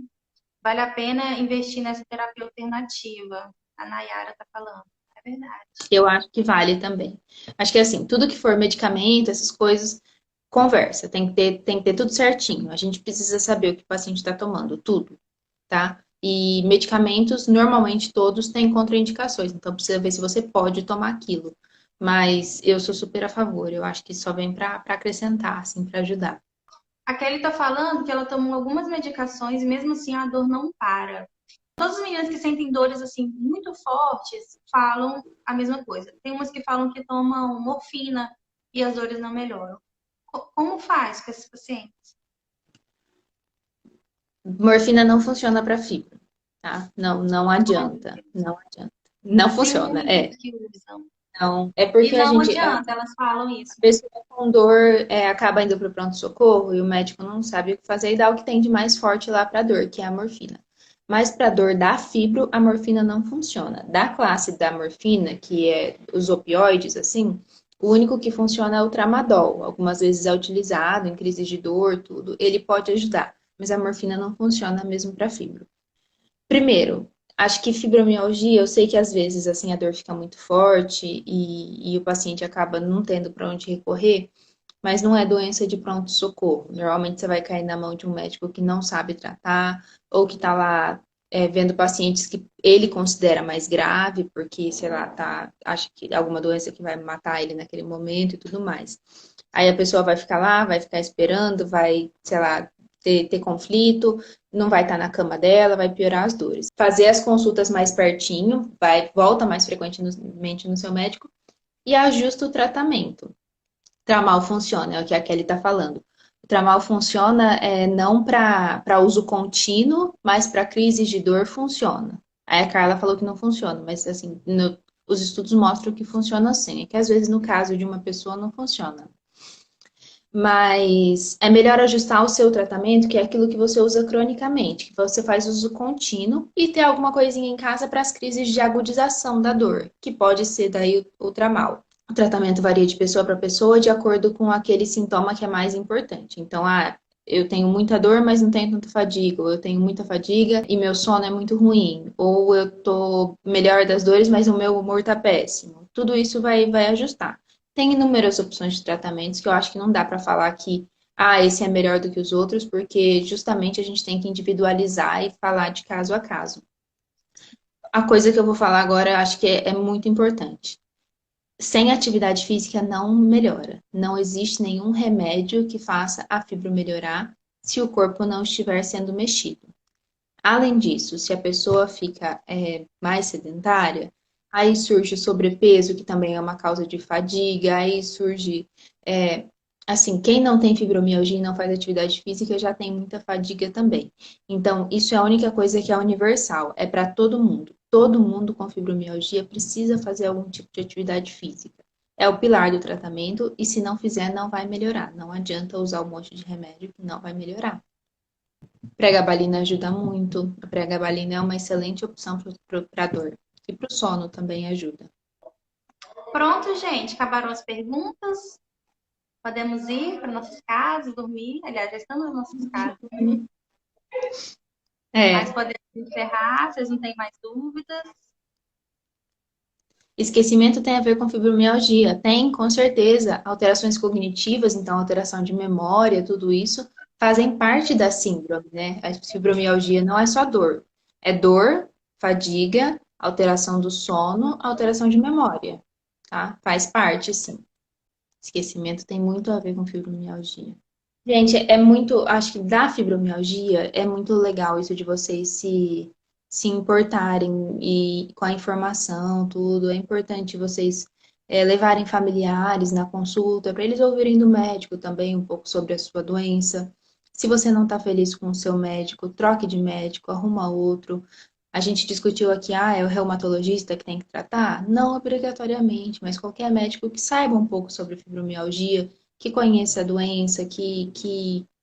Vale a pena investir nessa terapia alternativa. A Nayara está falando. É verdade. Eu acho que vale também. Acho que assim, tudo que for medicamento, essas coisas, conversa, tem que ter tudo certinho. A gente precisa saber o que o paciente está tomando, tudo, tá? E medicamentos, normalmente todos têm contraindicações, então precisa ver se você pode tomar aquilo. Mas eu sou super a favor, eu acho que só vem para acrescentar, assim, para ajudar. A Kelly está falando que ela tomou algumas medicações e mesmo assim a dor não para. Todas as meninas que sentem dores assim muito fortes falam a mesma coisa. Tem umas que falam que tomam morfina e as dores não melhoram. Como faz com esses pacientes? Morfina não funciona para fibra, tá? Não, não adianta, não adianta. Não Tem funciona, muitas que usam. Não, é E porque a não gente, adianta, elas falam isso. pessoa com dor acaba indo para o pronto-socorro e o médico não sabe o que fazer e dá o que tem de mais forte lá para dor, que é a morfina. Mas para dor da fibro, a morfina não funciona. Da classe da morfina, que é os opioides, assim, o único que funciona é o tramadol. Algumas vezes é utilizado em crises de dor, tudo. Ele pode ajudar, mas a morfina não funciona mesmo para fibro. Primeiro, acho que fibromialgia, eu sei que às vezes assim a dor fica muito forte e o paciente acaba não tendo para onde recorrer, mas não é doença de pronto-socorro. Normalmente você vai cair na mão de um médico que não sabe tratar ou que está lá vendo pacientes que ele considera mais grave, porque, sei lá, acha que alguma doença que vai matar ele naquele momento e tudo mais. Aí a pessoa vai ficar lá, vai ficar esperando, vai, sei lá, ter conflito, não vai estar na cama dela, vai piorar as dores. Fazer as consultas mais pertinho, volta mais frequentemente no seu médico e ajusta o tratamento. Tramal funciona, é o que a Kelly está falando. O tramal funciona não para uso contínuo, mas para crises de dor funciona. Aí a Carla falou que não funciona, mas assim, os estudos mostram que funciona sim. É que às vezes no caso de uma pessoa não funciona. Mas é melhor ajustar o seu tratamento, que é aquilo que você usa cronicamente, que você faz uso contínuo e ter alguma coisinha em casa para as crises de agudização da dor, que pode ser daí o tramal. O tratamento varia de pessoa para pessoa de acordo com aquele sintoma que é mais importante. Então, eu tenho muita dor, mas não tenho tanta fadiga, ou eu tenho muita fadiga e meu sono é muito ruim, ou eu tô melhor das dores, mas o meu humor tá péssimo. Tudo isso vai ajustar. Tem inúmeras opções de tratamentos que eu acho que não dá para falar que esse é melhor do que os outros, porque justamente a gente tem que individualizar e falar de caso a caso. A coisa que eu vou falar agora, eu acho que é muito importante. Sem atividade física não melhora. Não existe nenhum remédio que faça a fibra melhorar se o corpo não estiver sendo mexido. Além disso, se a pessoa fica mais sedentária, aí surge o sobrepeso, que também é uma causa de fadiga, aí surge, é, assim, quem não tem fibromialgia e não faz atividade física já tem muita fadiga também. Então, isso é a única coisa que é universal, é para todo mundo. Todo mundo com fibromialgia precisa fazer algum tipo de atividade física. É o pilar do tratamento e se não fizer, não vai melhorar. Não adianta usar um monte de remédio que não vai melhorar. Pregabalina ajuda muito. A pregabalina é uma excelente opção para dor. E para o sono também ajuda. Pronto, gente, acabaram as perguntas. Podemos ir para nossas casas, dormir. Aliás, já estamos nas nossas casas. Mas É, podemos encerrar, vocês não têm mais dúvidas. esquecimento tem a ver com fibromialgia. Tem, com certeza, alterações cognitivas, então alteração de memória, tudo isso fazem parte da síndrome, né? A fibromialgia não é só dor. É dor, fadiga, alteração do sono, alteração de memória, tá? Faz parte, sim. Esquecimento tem muito a ver com fibromialgia. Gente, é muito, acho que da fibromialgia é muito legal isso de vocês se importarem e com a informação, tudo. É importante vocês levarem familiares na consulta para eles ouvirem do médico também um pouco sobre a sua doença. Se você não está feliz com o seu médico, troque de médico, arruma outro. A gente discutiu aqui, é o reumatologista que tem que tratar? Não obrigatoriamente, mas qualquer médico que saiba um pouco sobre fibromialgia, que conheça a doença, que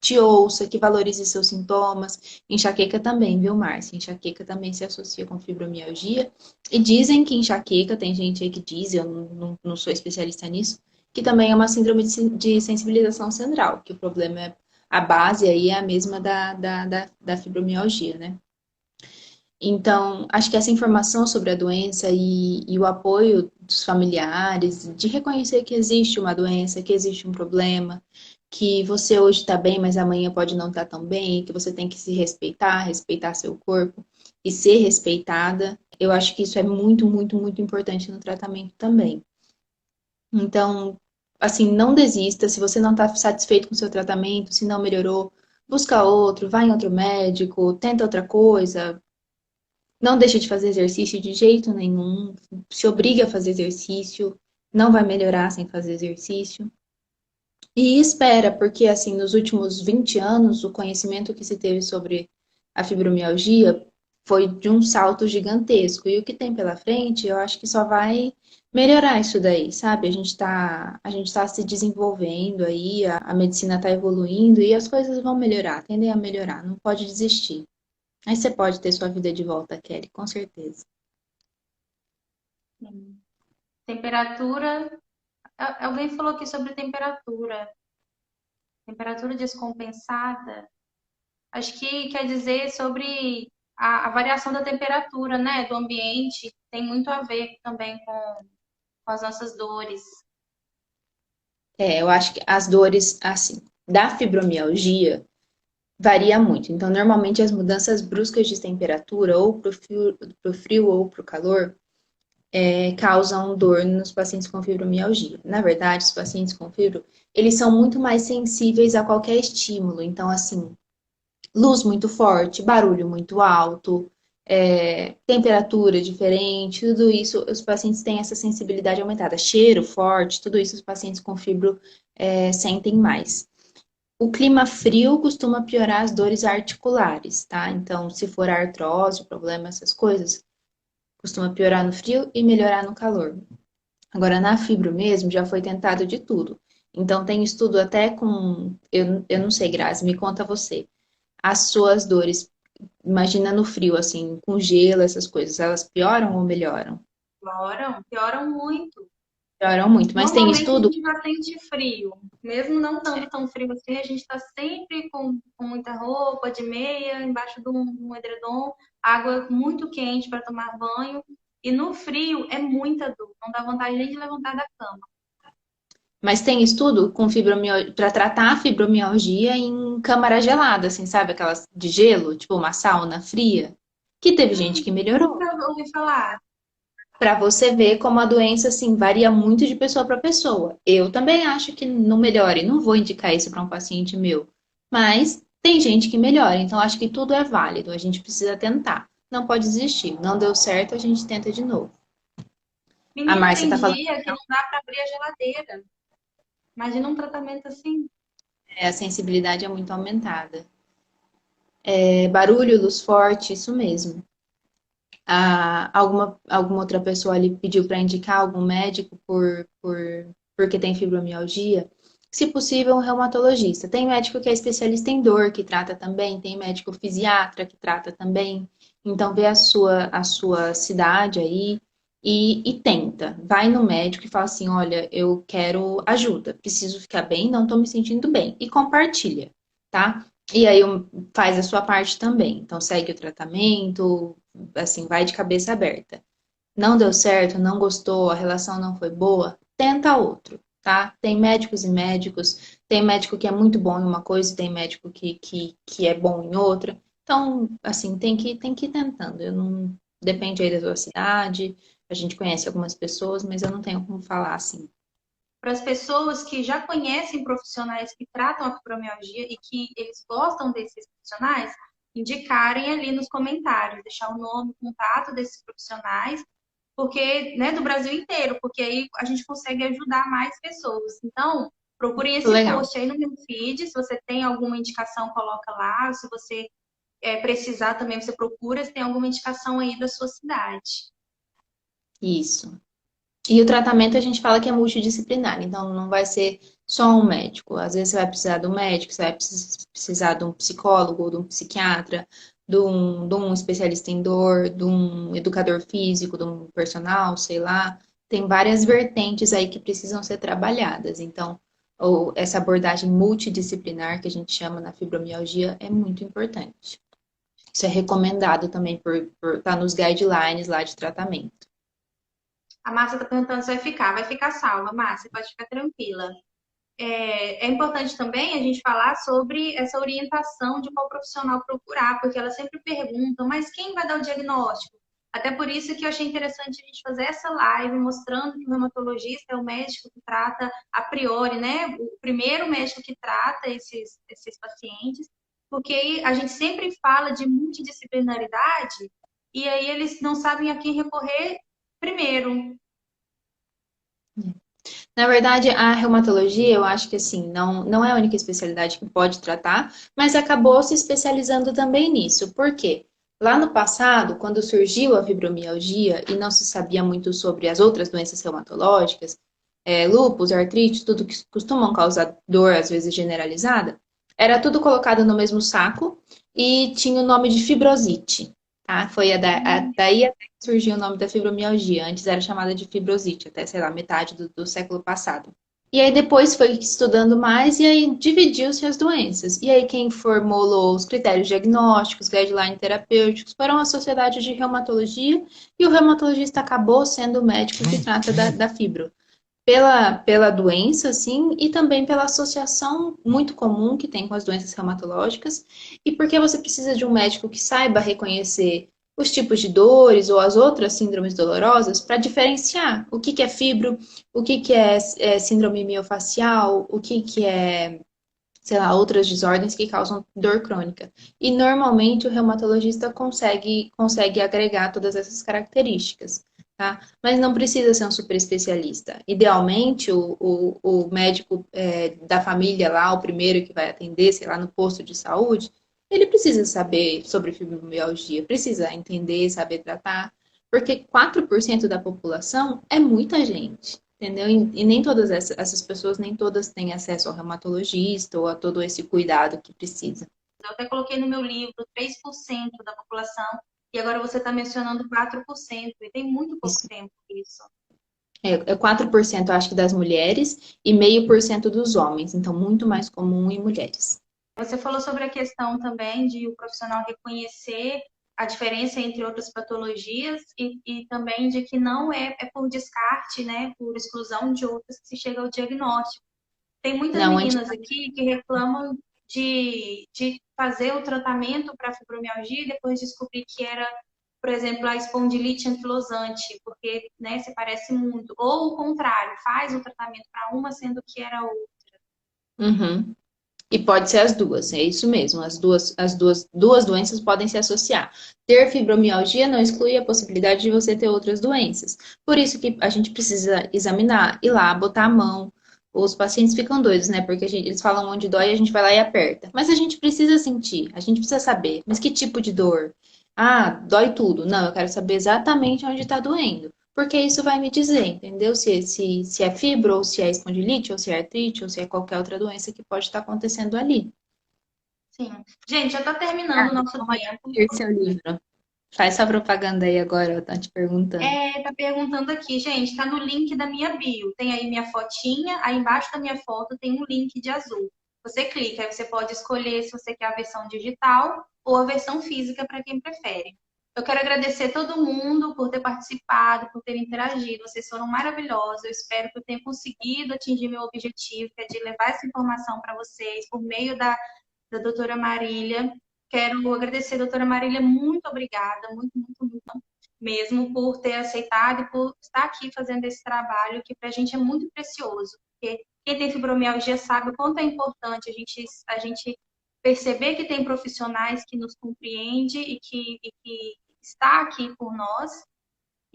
te ouça, que valorize seus sintomas. Enxaqueca também, viu, Márcia? Enxaqueca também se associa com fibromialgia. E dizem que enxaqueca, tem gente aí que diz, eu não sou especialista nisso, que também é uma síndrome de sensibilização central, que o problema é, a base aí é a mesma da fibromialgia, né? Então, acho que essa informação sobre a doença e o apoio dos familiares, de reconhecer que existe uma doença, que existe um problema, que você hoje está bem, mas amanhã pode não estar tão bem, que você tem que se respeitar, respeitar seu corpo e ser respeitada, eu acho que isso é muito, muito, muito importante no tratamento também. Então, assim, não desista, se você não está satisfeito com o seu tratamento, se não melhorou, busca outro, vai em outro médico, tenta outra coisa, não deixa de fazer exercício de jeito nenhum. Se obriga a fazer exercício. Não vai melhorar sem fazer exercício. E espera, porque assim, nos últimos 20 anos, o conhecimento que se teve sobre a fibromialgia foi de um salto gigantesco. E o que tem pela frente, eu acho que só vai melhorar isso daí, sabe? A gente tá se desenvolvendo aí, a medicina está evoluindo e as coisas vão melhorar, tendem a melhorar. Não pode desistir. Aí você pode ter sua vida de volta, Kelly, com certeza. Sim. Temperatura. Alguém falou aqui sobre temperatura. Temperatura descompensada. Acho que quer dizer sobre a variação da temperatura, né? Do ambiente. Tem muito a ver também com as nossas dores. Eu acho que as dores, assim, da fibromialgia varia muito. Então, normalmente as mudanças bruscas de temperatura, ou pro frio ou pro calor, causam dor nos pacientes com fibromialgia. Na verdade, os pacientes com fibro, eles são muito mais sensíveis a qualquer estímulo. Então, assim, luz muito forte, barulho muito alto, temperatura diferente, tudo isso, os pacientes têm essa sensibilidade aumentada. Cheiro forte, tudo isso os pacientes com fibro sentem mais. O clima frio costuma piorar as dores articulares, tá? Então, se for artrose, problema, essas coisas, costuma piorar no frio e melhorar no calor. Agora, na fibro mesmo, já foi tentado de tudo. Então, tem estudo até com. Eu não sei, Grazi, me conta você. As suas dores, imagina no frio, assim, com gelo, essas coisas, elas pioram ou melhoram? Pioram muito. Pioram muito, mas tem Normalmente a estudo? gente já sente frio, mesmo não estando tão frio assim, a gente está sempre com muita roupa, de meia, embaixo de um edredom, água muito quente para tomar banho. E no frio é muita dor, não dá vontade nem de levantar da cama. Mas tem estudo com fibromialgia para tratar a fibromialgia em câmara gelada, assim, sabe? Aquelas de gelo, tipo uma sauna fria, que teve gente que melhorou. Nunca ouvi falar. Para você ver como a doença, assim, varia muito de pessoa para pessoa. Eu também acho que não melhore, não vou indicar isso para um paciente meu. Mas Tem gente que melhora, então acho que tudo é válido, a gente precisa tentar. Não pode desistir. Não deu certo, a gente tenta de novo. A Menina, Márcia tem tá falando dia que não dá para abrir a geladeira. Imagina um tratamento assim. que a sensibilidade é muito aumentada. É, barulho, luz forte, isso mesmo. Alguma outra pessoa ali pediu para indicar algum médico porque tem fibromialgia? Se possível, um reumatologista. Tem médico que é especialista em dor, que trata também, tem médico fisiatra que trata também. Então, vê a sua cidade aí e tenta. Vai no médico e fala assim: olha, eu quero ajuda, preciso ficar bem, não estou me sentindo bem. E compartilha, tá? E aí faz a sua parte também. Então, segue o tratamento, assim, vai de cabeça aberta. Não deu certo, não gostou, a relação não foi boa, tenta outro, tá? Tem médicos e médicos, tem médico que é muito bom em uma coisa, tem médico que é bom em outra. Então, assim, tem que ir tentando. Eu não, depende aí da tua cidade, a gente conhece algumas pessoas, mas eu não tenho como falar assim. Para as pessoas que já conhecem profissionais que tratam a fibromialgia e que eles gostam desses profissionais, indicarem ali nos comentários, deixar o nome, o contato desses profissionais, porque, né, do Brasil inteiro, porque aí a gente consegue ajudar mais pessoas. Então, procurem Muito esse legal. post aí no meu feed, se você tem alguma indicação, coloca lá, se você precisar também, você procura se tem alguma indicação aí da sua cidade. Isso. E o tratamento a gente fala que é multidisciplinar, então não vai ser só um médico. Às vezes você vai precisar de um médico, você vai precisar de um psicólogo, de um psiquiatra, de um especialista em dor, de um educador físico, de um personal, sei lá. Tem várias vertentes aí que precisam ser trabalhadas. Então, essa abordagem multidisciplinar que a gente chama na fibromialgia é muito importante. Isso é recomendado também por estar nos guidelines lá de tratamento. A Márcia está perguntando se vai ficar. Vai ficar salva, Márcia, pode ficar tranquila. É importante também a gente falar sobre essa orientação de qual profissional procurar, porque elas sempre perguntam, mas quem vai dar o diagnóstico? Até por isso que eu achei interessante a gente fazer essa live mostrando que o reumatologista é o médico que trata a priori, né? O primeiro médico que trata esses pacientes, porque a gente sempre fala de multidisciplinaridade e aí eles não sabem a quem recorrer primeiro. Na verdade, a reumatologia, eu acho que assim, não é a única especialidade que pode tratar, mas acabou se especializando também nisso. Por quê? Lá no passado, quando surgiu a fibromialgia e não se sabia muito sobre as outras doenças reumatológicas, lúpus, artrite, tudo que costumam causar dor, às vezes generalizada, era tudo colocado no mesmo saco e tinha o nome de fibrosite, tá? Foi daí até que surgiu o nome da fibromialgia. Antes era chamada de fibrosite, até, sei lá, metade do século passado. E aí depois foi estudando mais e aí dividiu-se as doenças. E aí quem formulou os critérios diagnósticos, guidelines terapêuticos foram a Sociedade de Reumatologia e o reumatologista acabou sendo o médico que trata da fibro pela doença, assim, e também pela associação muito comum que tem com as doenças reumatológicas, e porque você precisa de um médico que saiba reconhecer os tipos de dores ou as outras síndromes dolorosas para diferenciar o que é fibro, o que é síndrome miofacial, o que é, sei lá, outras desordens que causam dor crônica. E normalmente o reumatologista consegue agregar todas essas características, tá? Mas não precisa ser um super especialista. Idealmente, o médico da família lá, o primeiro que vai atender, sei lá, no posto de saúde, ele precisa saber sobre fibromialgia, precisa entender, saber tratar, porque 4% da população é muita gente. Entendeu? E nem todas essas pessoas, nem todas têm acesso ao reumatologista ou a todo esse cuidado que precisa. Eu até coloquei no meu livro 3% da população, e agora você está mencionando 4%, e tem muito pouco Isso. tempo isso. É 4%, acho que, das mulheres e 0,5% dos homens. Então, muito mais comum em mulheres. Você falou sobre a questão também de o profissional reconhecer a diferença entre outras patologias e também de que não é por descarte, né, por exclusão de outras que se chega ao diagnóstico. Tem muitas Não, meninas aqui que reclamam de fazer o tratamento para fibromialgia e depois descobrir que era, por exemplo, a espondilite anquilosante, porque, né, se parece muito. Ou o contrário, faz o tratamento para uma, sendo que era outra. uhum. E pode ser as duas, é isso mesmo. Duas doenças podem se associar. Ter fibromialgia não exclui a possibilidade de você ter outras doenças. Por isso que a gente precisa examinar, ir lá, botar a mão. Os pacientes ficam doidos, né? Porque eles falam onde dói e a gente vai lá e aperta. Mas a gente precisa sentir, a gente precisa saber. Mas que tipo de dor? Ah, dói tudo. Não, eu quero saber exatamente onde está doendo. Porque isso vai me dizer, entendeu? Se é fibro, ou se é espondilite, ou se é artrite, ou se é qualquer outra doença que pode estar acontecendo ali. Sim. Gente, já está terminando o Ah, nosso como tempo. adquirir seu livro? Faz sua propaganda aí agora, eu tô te perguntando. Tá perguntando aqui, gente, tá no link da minha bio. Tem aí minha fotinha, aí embaixo da minha foto tem um link de azul. Você clica, aí você pode escolher se você quer a versão digital ou a versão física para quem prefere. Eu quero agradecer todo mundo por ter participado, por ter interagido. Vocês foram maravilhosos. Eu espero que eu tenha conseguido atingir meu objetivo, que é de levar essa informação para vocês por meio da doutora Marília. Quero agradecer, doutora Marília, muito obrigada, muito, muito, muito mesmo por ter aceitado e por estar aqui fazendo esse trabalho que para a gente é muito precioso. Porque quem tem fibromialgia sabe o quanto é importante a gente perceber que tem profissionais que nos compreendem e que está aqui por nós.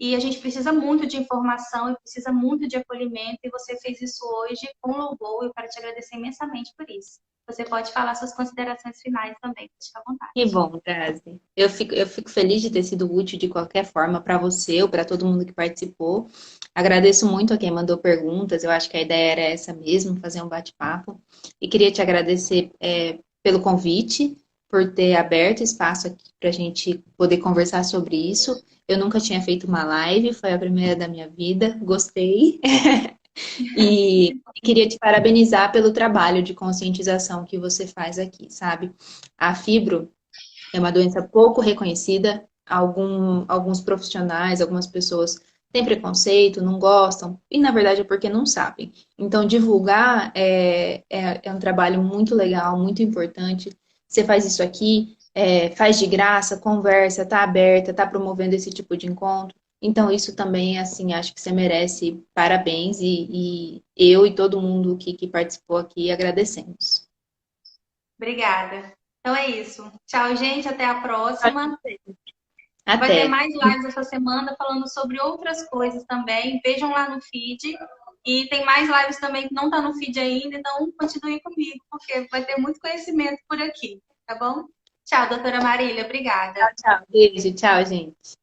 E a gente precisa muito de informação e precisa muito de acolhimento, e você fez isso hoje com louvor. Eu quero te agradecer imensamente por isso. Você pode falar suas considerações finais também, fique à vontade. Que bom, Grazi. Eu fico feliz de ter sido útil de qualquer forma para você ou para todo mundo que participou. Agradeço muito a quem mandou perguntas. Eu acho que a ideia era essa mesmo, fazer um bate-papo. E queria te agradecer, pelo convite, por ter aberto espaço aqui para a gente poder conversar sobre isso. Eu nunca tinha feito uma live, foi a primeira da minha vida. Gostei. E queria te parabenizar pelo trabalho de conscientização que você faz aqui, sabe? A fibro é uma doença pouco reconhecida. Alguns profissionais, algumas pessoas têm preconceito, não gostam, e na verdade é porque não sabem. Então, divulgar é um trabalho muito legal, muito importante. Você faz isso aqui, faz de graça, conversa, tá aberta, tá promovendo esse tipo de encontro. Então, isso também, assim, acho que você merece parabéns e eu e todo mundo que participou aqui agradecemos. Obrigada. Então é isso. Tchau, gente. Até a próxima. Vai ter Até. mais lives essa semana falando sobre outras coisas também. Vejam lá no feed. E tem mais lives também que não tá no feed ainda, então continue comigo, porque vai ter muito conhecimento por aqui, tá bom? Tchau, doutora Marília. Obrigada. Tchau, tchau. Beijo, tchau, gente.